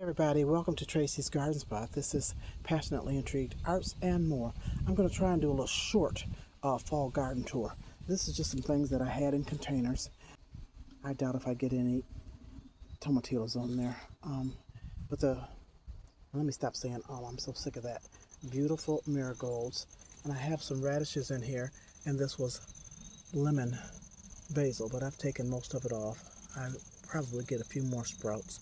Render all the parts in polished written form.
Everybody, welcome to Tracy's Garden Spot. This is Passionately Intrigued Arts and More. I'm going to try and do a little short fall garden tour. This is just some things that I had in containers. I doubt if I get any tomatillos on there. Let me stop saying I'm so sick of that. Beautiful marigolds. And I have some radishes in here, and this was lemon basil, but I've taken most of it off. I probably get a few more sprouts.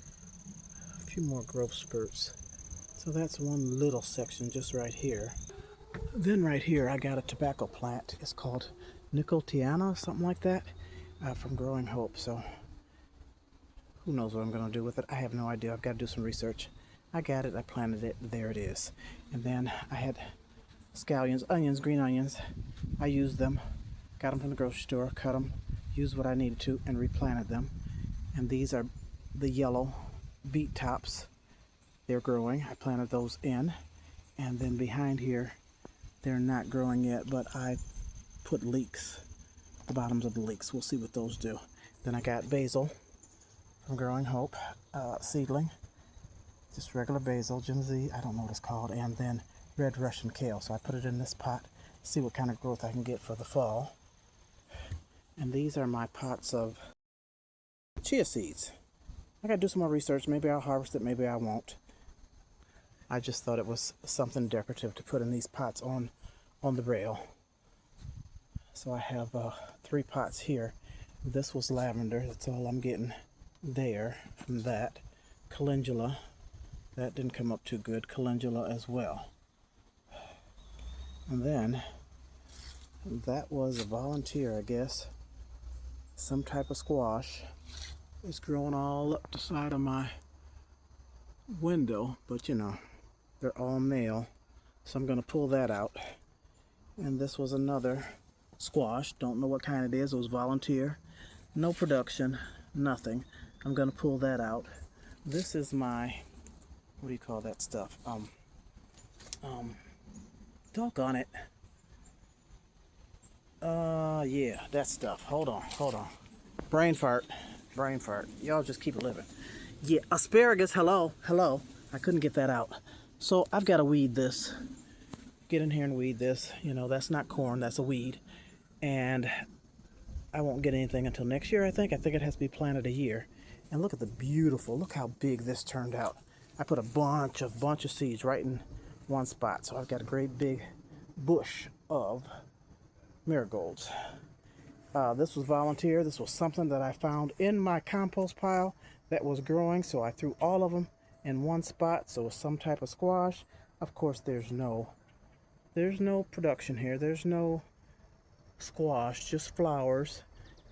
Few more growth spurts. So that's one little section just right here. Then right here I got a tobacco plant. It's called Nicotiana, something like that, from Growing Hope. So who knows what I'm going to do with it. I have no idea. I've got to do some research. I got it, I planted it, there it is. And then I had scallions, onions, green onions. I used them, got them from the grocery store, cut them, used what I needed to, and replanted them. And these are the yellow beet tops. They're growing. I planted those in, and then behind here they're not growing yet, but I put leeks, the bottoms of the leeks. We'll see what those do. Then I got basil from Growing Hope, seedling, just regular basil, Jimsy, I don't know what it's called, and then red Russian kale. So I put it in this pot, see what kind of growth I can get for the fall. And these are my pots of chia seeds. I gotta do some more research. Maybe I'll harvest it, maybe I won't. I just thought it was something decorative to put in these pots on the rail. So I have 3 pots here. This was lavender, that's all I'm getting there from that. Calendula, that didn't come up too good. Calendula as well. And then, that was a volunteer, I guess. Some type of squash. It's growing all up the side of my window, but you know, they're all male, so I'm going to pull that out. And this was another squash, don't know what kind it is. It was volunteer, no production, nothing. I'm going to pull that out. This is my, what do you call that stuff? Doggone it. Yeah, that stuff. Hold on. Brain fart. Y'all just keep it living. Yeah, asparagus. Hello. I couldn't get that out. So I've got to weed this. Get in here and weed this. You know, that's not corn. That's a weed. And I won't get anything until next year, I think. I think it has to be planted a year. And look at the beautiful. Look how big this turned out. I put a bunch of seeds right in one spot. So I've got a great big bush of marigolds. This was volunteer. This was something that I found in my compost pile that was growing, so I threw all of them in one spot. So it was some type of squash. Of course, there's no production here. There's no squash, just flowers.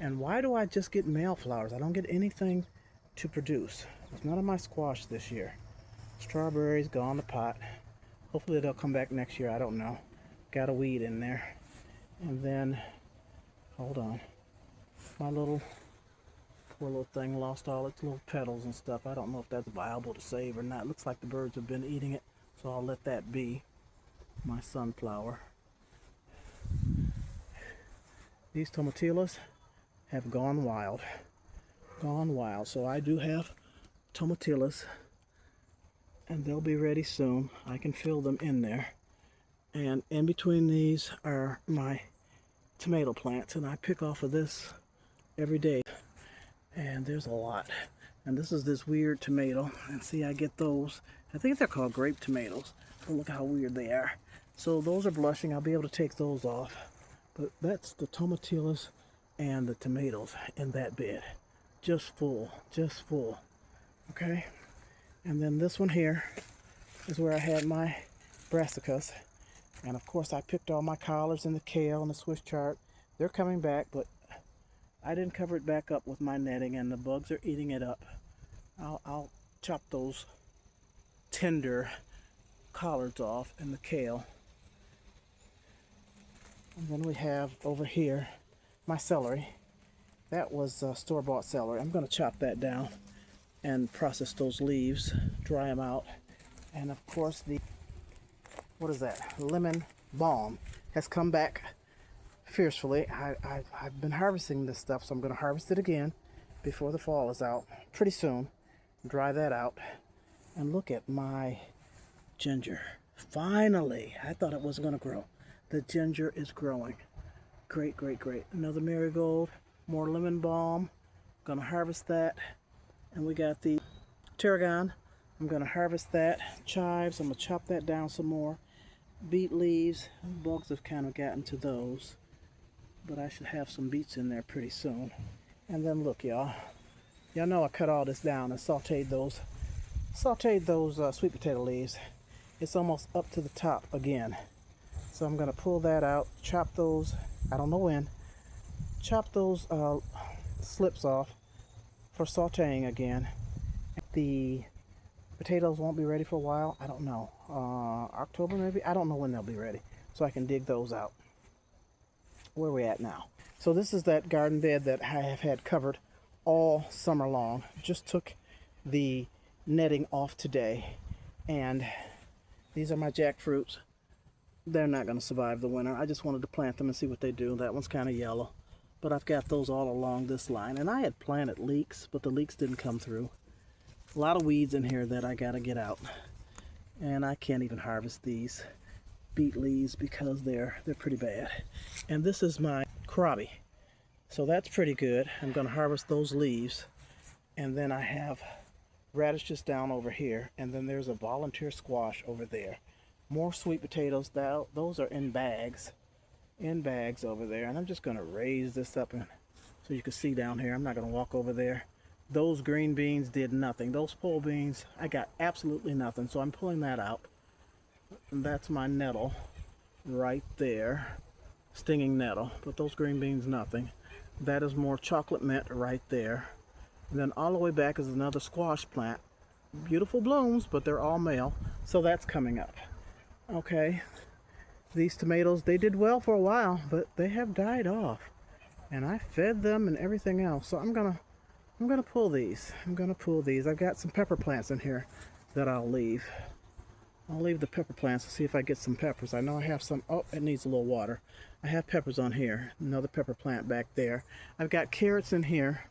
And why do I just get male flowers? I don't get anything to produce. There's none of my squash this year. Strawberries go on the pot. Hopefully they'll come back next year. I don't know. Got a weed in there. And then hold on. My poor little thing lost all its little petals and stuff. I don't know if that's viable to save or not. Looks like the birds have been eating it, so I'll let that be. My sunflower. These tomatillos have gone wild. So I do have tomatillos, and they'll be ready soon. I can fill them in there. And in between these are my tomato plants, and I pick off of this every day, and there's a lot. And this is this weird tomato, and see, I get those. I think they're called grape tomatoes. But look how weird they are. So those are blushing. I'll be able to take those off. But that's the tomatillos and the tomatoes in that bed. Just full. Okay. And then this one here is where I had my brassicas. And of course I picked all my collards and the kale and the Swiss chard. They're coming back, but I didn't cover it back up with my netting, and the bugs are eating it up. I'll chop those tender collards off and the kale. And then we have over here my celery. That was store-bought celery. I'm going to chop that down and process those leaves, dry them out. And of course the, what is that? Lemon balm has come back fiercely. I've been harvesting this stuff, so I'm going to harvest it again before the fall is out pretty soon. Dry that out. And look at my ginger. Finally, I thought it wasn't going to grow. The ginger is growing. Great, great, great. Another marigold, more lemon balm. Gonna harvest that. And we got the tarragon. I'm gonna harvest that. Chives, I'm gonna chop that down some more. Beet leaves, bugs have kind of gotten to those, but I should have some beets in there pretty soon. And then look, y'all know I cut all this down and sauteed those sweet potato leaves. It's almost up to the top again, so I'm gonna pull that out, chop those, I don't know when, chop those slips off for sauteing again. The potatoes won't be ready for a while. I don't know, October maybe. I don't know when they'll be ready, so I can dig those out. Where are we at now? So this is that garden bed that I have had covered all summer long. Just took the netting off today, and these are my jackfruits. They're not going to survive the winter. I just wanted to plant them and see what they do. That one's kind of yellow, but I've got those all along this line. And I had planted leeks, but the leeks didn't come through. A lot of weeds in here that I got to get out, and I can't even harvest these beet leaves because they're pretty bad. And this is my kohlrabi, so that's pretty good. I'm going to harvest those leaves, and then I have radishes down over here, and then there's a volunteer squash over there. More sweet potatoes. Those are in bags over there, and I'm just going to raise this up and so you can see down here. I'm not going to walk over there. Those green beans did nothing. Those pole beans, I got absolutely nothing, so I'm pulling that out. And that's my nettle right there, stinging nettle. But those green beans, nothing. That is more chocolate mint right there. And then all the way back is another squash plant. Beautiful blooms, but they're all male, so that's coming up. Okay, these tomatoes, they did well for a while, but they have died off. And I fed them and everything else, so I'm gonna pull these. I've got some pepper plants in here that I'll leave. I'll leave the pepper plants to see if I get some peppers. I know I have some. Oh, it needs a little water. I have peppers on here. Another pepper plant back there. I've got carrots in here.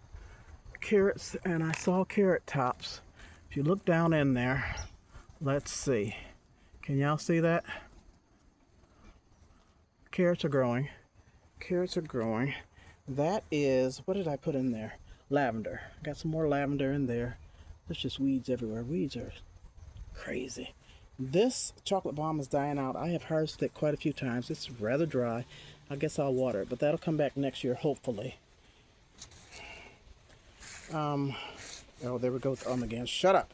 Carrots, and I saw carrot tops. If you look down in there, let's see. Can y'all see that? Carrots are growing. Carrots are growing. That is, what did I put in there? Lavender. Got some more lavender in there. There's just weeds everywhere. Weeds are crazy. This chocolate bomb is dying out. I have harvested it quite a few times. It's rather dry. I guess I'll water it, but that'll come back next year, hopefully. Oh, there we go with the again. Shut up.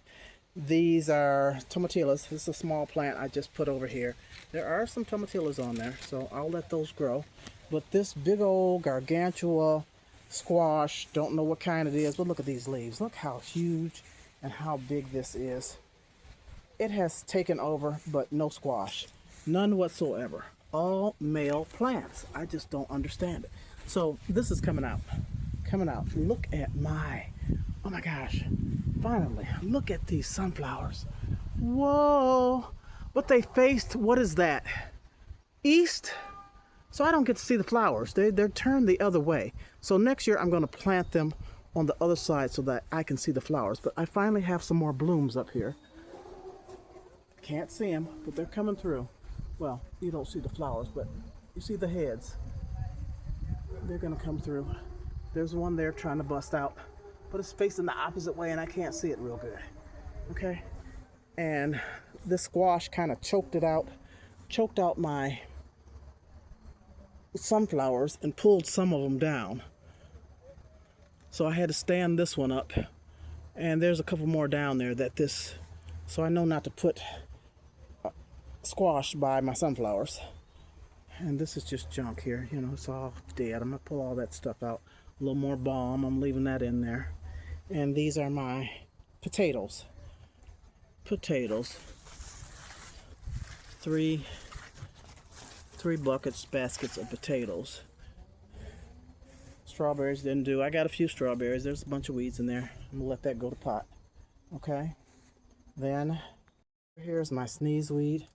These are tomatillas. This is a small plant I just put over here. There are some tomatillas on there, so I'll let those grow. But this big old gargantua squash, don't know what kind it is, but look at these leaves. Look how huge and how big this is. It has taken over, but no squash. None whatsoever. All male plants. I just don't understand it. So this is coming out. Look at oh my gosh. Finally, look at these sunflowers. Whoa. But they faced, what is that? East? So I don't get to see the flowers. They're turned the other way. So next year I'm going to plant them on the other side so that I can see the flowers. But I finally have some more blooms up here. Can't see them, but they're coming through. Well, you don't see the flowers, but you see the heads. They're going to come through. There's one there trying to bust out, but it's facing the opposite way and I can't see it real good. Okay? And this squash kind of choked out my sunflowers and pulled some of them down. So I had to stand this one up, and there's a couple more down there so I know not to put squash by my sunflowers. And this is just junk here, it's all dead. I'm gonna pull all that stuff out. A little more balm, I'm leaving that in there. And these are my potatoes. Three baskets of potatoes. Strawberries didn't do. I got a few strawberries. There's a bunch of weeds in there. I'm gonna let that go to pot. Okay. Then here's my sneezeweed.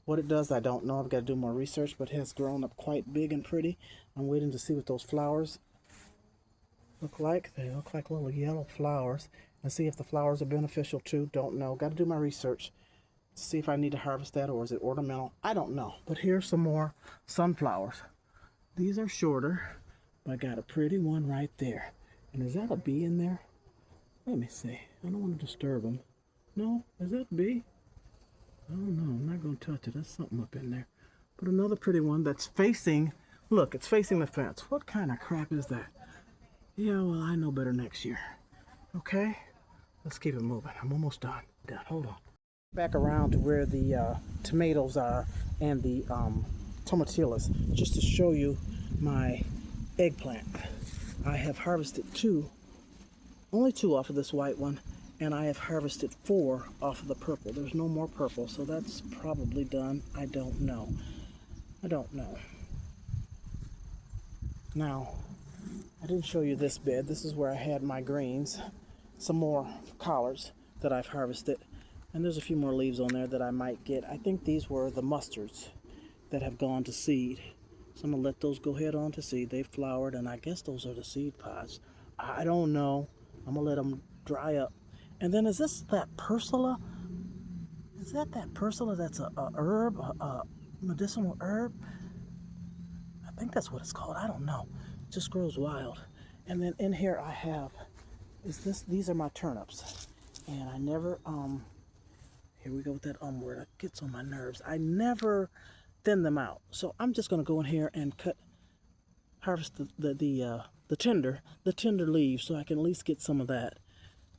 What it does, I don't know. I've got to do more research, but it has grown up quite big and pretty. I'm waiting to see what those flowers look like. They look like little yellow flowers. And see if the flowers are beneficial too. Don't know. Got to do my research to see if I need to harvest that or is it ornamental. I don't know. But here's some more sunflowers. These are shorter, but I got a pretty one right there. And is that a bee in there? Let me see. I don't want to disturb them. No, is that a bee? I don't know. I'm not going to touch it. There's something up in there. But another pretty one that's facing, look, it's facing the fence. What kind of crap is that? Yeah, well, I know better next year. Okay? Let's keep it moving. I'm almost done. Hold on. Back around to where the tomatoes are and the tomatillas, just to show you my eggplant. I have harvested only two off of this white one, and I have harvested 4 off of the purple. There's no more purple, so that's probably done. I don't know. Now, I didn't show you this bed. This is where I had my greens, some more collards that I've harvested, and there's a few more leaves on there that I might get. I think these were the mustards that have gone to seed. So I'm going to let those go head on to seed. They've flowered, and I guess those are the seed pods. I don't know. I'm going to let them dry up. And then is this that Persilla? Is that Persilla that's a herb, a medicinal herb? I think that's what it's called. I don't know. It just grows wild. And then in here I have, these are my turnips. And I never, here we go with that word. It gets on my nerves. I never thin them out. So I'm just going to go in here and harvest the tender leaves so I can at least get some of that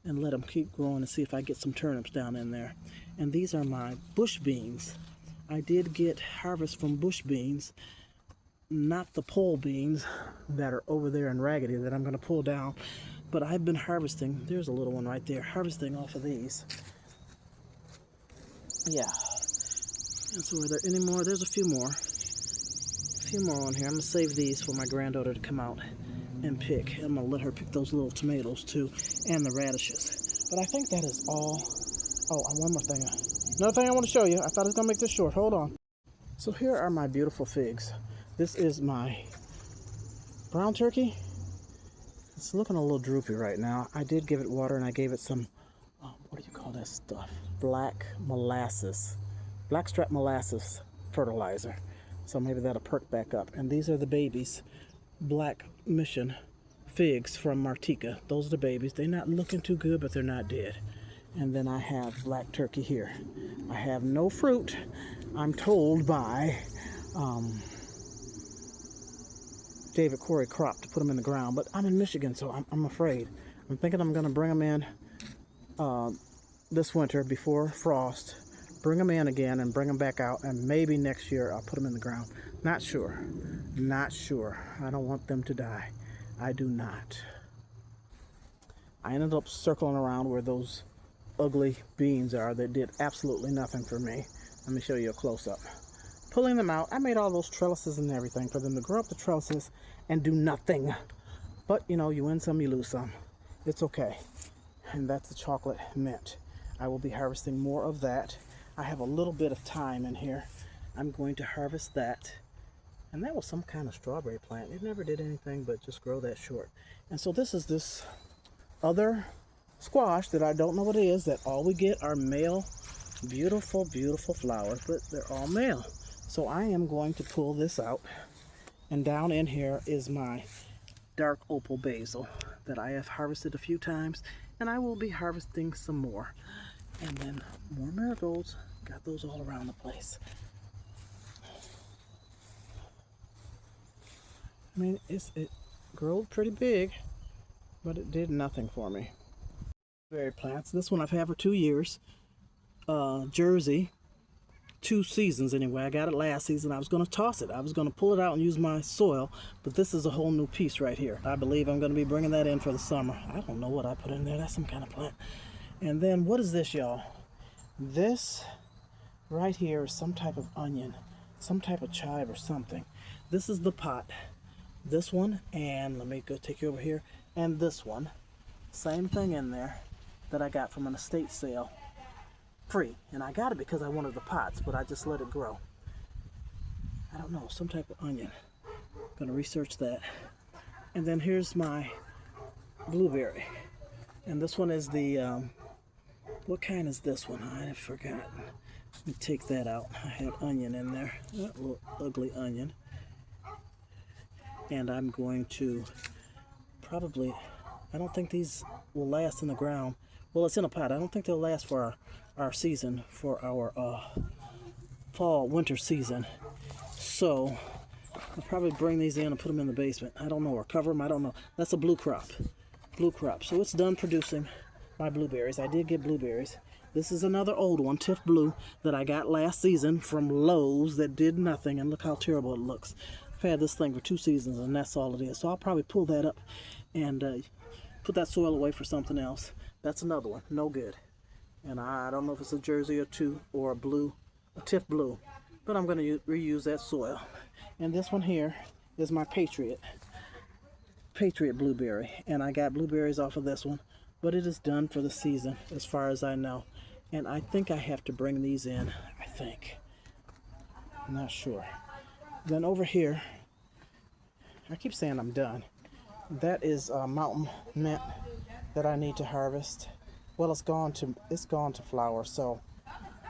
and let them keep growing and see if I get some turnips down in there. And these are my bush beans. I did get harvest from bush beans, not the pole beans that are over there in Raggedy that I'm going to pull down, but I've been harvesting. There's a little one right there, harvesting off of these. Yeah. And so are there any more? There's a few more on here. I'm going to save these for my granddaughter to come out and pick. I'm going to let her pick those little tomatoes too, and the radishes. But I think that is all. Oh, and one more thing. Another thing I want to show you. I thought I was going to make this short. Hold on. So here are my beautiful figs. This is my brown turkey. It's looking a little droopy right now. I did give it water, and I gave it some, what do you call that stuff? Blackstrap molasses fertilizer. So maybe that'll perk back up. And these are the babies. Black Mission figs from Martika. Those are the babies. They're not looking too good, but they're not dead. And then I have black turkey here. I have no fruit. I'm told by David Corey Crop to put them in the ground, but I'm in Michigan, so I'm afraid. I'm thinking I'm going to bring them in this winter before frost, bring them in again and bring them back out, and maybe next year I'll put them in the ground. Not sure. I don't want them to die. I do not. I ended up circling around where those ugly beans are that did absolutely nothing for me. Let me show you a close-up. Pulling them out, I made all those trellises and everything for them to grow up the trellises and do nothing. But, you know, you win some, you lose some. It's okay. And that's the chocolate mint. I will be harvesting more of that. I have a little bit of thyme in here. I'm going to harvest that. And that was some kind of strawberry plant. It never did anything but just grow that short. And so this is this other squash that I don't know what it is, that all we get are male, beautiful, beautiful flowers, but they're all male. So I am going to pull this out. And down in here is my dark opal basil that I have harvested a few times, and I will be harvesting some more. And then more marigolds. Got those all around the place. I mean, it grew pretty big, but it did nothing for me. Berry plants. This one I've had for 2 years. Jersey. 2 seasons anyway. I got it last season. I was going to toss it. I was going to pull it out and use my soil, but this is a whole new piece right here. I believe I'm going to be bringing that in for the summer. I don't know what I put in there. That's some kind of plant. And then what is this, y'all? This right here is some type of onion, some type of chive or something. This is the pot. This one, and let me go take you over here, and this one. Same thing in there that I got from an estate sale. Free. And I got it because I wanted the pots, but I just let it grow. I don't know, some type of onion. Gonna research that. And then here's my blueberry. And this one is the, what kind is this one? I have forgotten. Let me take that out. I had onion in there, that little ugly onion. And I'm going to probably, I don't think these will last in the ground. Well, it's in a pot. I don't think they'll last for our season, for our fall, winter season. So I'll probably bring these in and put them in the basement. I don't know, or cover them, I don't know. That's a blue crop. Blue crop. So it's done producing my blueberries. I did get blueberries. This is another old one, Tiff Blue, that I got last season from Lowe's that did nothing. And look how terrible it looks. I've had this thing for 2 seasons and that's all it is. So I'll probably pull that up and put that soil away for something else. That's another one, no good. And I don't know if it's a Jersey or 2 or a Tiff Blue, but I'm going to reuse that soil. And this one here is my Patriot blueberry, and I got blueberries off of this one, but it is done for the season as far as I know. And I think I have to bring these in, I'm not sure. Then over here, I keep saying I'm done. That is mountain mint that I need to harvest. Well, it's gone to flower, so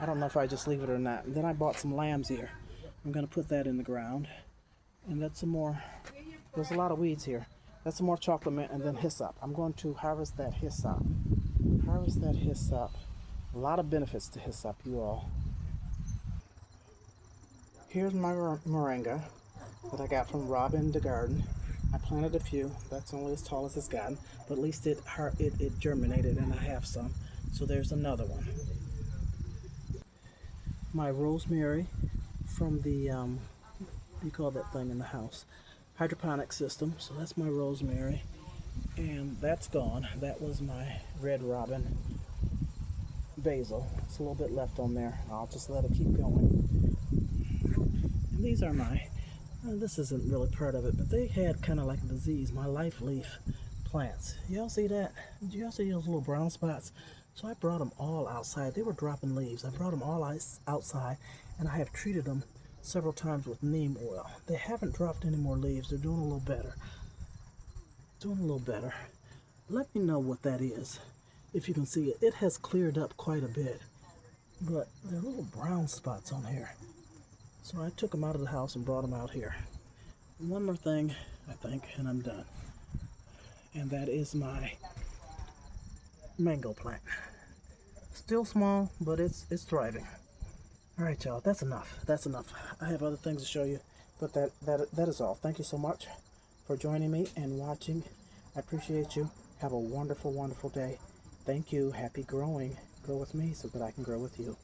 I don't know if I just leave it or not. And then I bought some lamb's ear. I'm going to put that in the ground. And that's some more, there's a lot of weeds here. That's some more chocolate mint and then hyssop. I'm going to harvest that hyssop. A lot of benefits to hyssop, you all. Here's my moringa that I got from Robin the Garden. I planted a few. That's only as tall as it's gotten, but at least it germinated and I have some. So there's another one. My rosemary from the, what do you call that thing in the house? Hydroponic system. So that's my rosemary. And that's gone. That was my red robin basil. It's a little bit left on there. I'll just let it keep going. And these are my, this isn't really part of it, but they had kind of like a disease, my life leaf plants. Y'all see that? Did y'all see those little brown spots? So I brought them all outside. They were dropping leaves. I brought them all outside, and I have treated them several times with neem oil. They haven't dropped any more leaves. They're doing a little better. Let me know what that is, if you can see it. It has cleared up quite a bit, but there are little brown spots on here. So I took them out of the house and brought them out here. One more thing, I think, and I'm done. And that is my mango plant. Still small, but it's thriving. All right, y'all, that's enough. I have other things to show you, but that is all. Thank you so much for joining me and watching. I appreciate you. Have a wonderful, wonderful day. Thank you. Happy growing. Grow with me so that I can grow with you.